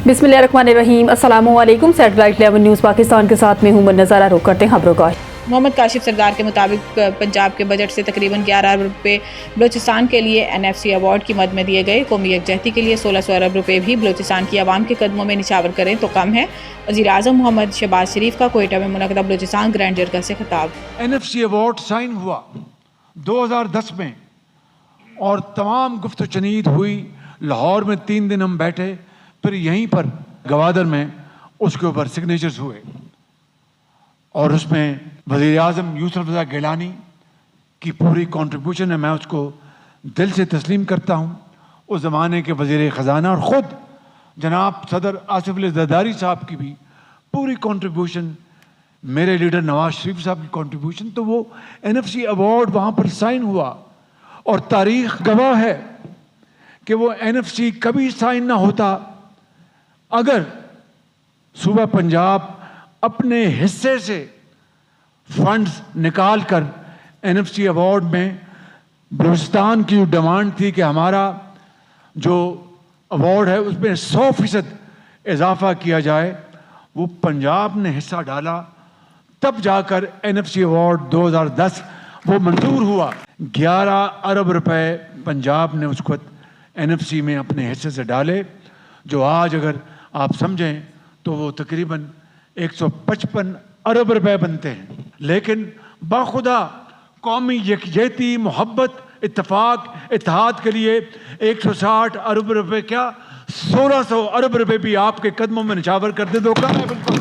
बिस्मिल्लाहिर्रहमानिर्रहीम। अस्सलामुअलैकुम। Satellite 11 news Pakistan के साथ में हूं नज़ारा। रुख करते हैं खबरों का। मोहम्मद काशिफ सरदार के मुताबिक पंजाब के बजट से तकरीबन 11 अरब रुपये बलूचिस्तान के लिए NFC अवार्ड की मद में दिए गए। कौमी यकजहती के लिए 1600 अरब रुपये भी बलूचिस्तान की आवाम के कदमों में निछावर करें तो कम है। वज़ीर-ए-आज़म मोहम्मद शहबाज शरीफ का कोयटा में मुनक़दा बलूचिस्तान ग्रैंड जरगा से खिताब। NFC अवार्ड साइन हुआ 2010 में और तमाम गुफ्त चनीद हुई। लाहौर में 3 दिन हम बैठे, फिर यहीं पर गवादर में उसके ऊपर सिग्नेचर्स हुए और उसमें वज़ीर-ए-आज़म यूसुफ रज़ा गिलानी की पूरी कंट्रीब्यूशन है। मैं उसको दिल से तस्लीम करता हूँ। उस ज़माने के वज़ीर ख़जाना और ख़ुद जनाब सदर आसिफ अली ज़रदारी साहब की भी पूरी कंट्रीब्यूशन, मेरे लीडर नवाज शरीफ साहब की कंट्रीब्यूशन। तो वो NFC अवार्ड वहाँ पर साइन हुआ और तारीख़ गवाह है कि वो NFC कभी साइन ना होता अगर सूबा पंजाब अपने हिस्से से फंड्स निकाल कर NFC अवार्ड में बलूचिस्तान की डिमांड थी कि हमारा जो अवार्ड है उसमें 100% इजाफा किया जाए। वो पंजाब ने हिस्सा डाला, तब जाकर NFC अवार्ड 2010 वो मंजूर हुआ। 11 अरब रुपए पंजाब ने उस वक्त NFC में अपने हिस्से से डाले, जो आज अगर आप समझें तो वो तकरीबन 155 अरब रुपए बनते हैं। लेकिन बाखुदा कौमी यकजहती, मोहब्बत, इत्तफाक, इत्तेहाद के लिए 160 अरब रुपए क्या 1600 अरब रुपए भी आपके कदमों में निछावर कर दे तो कम है बिल्कुल।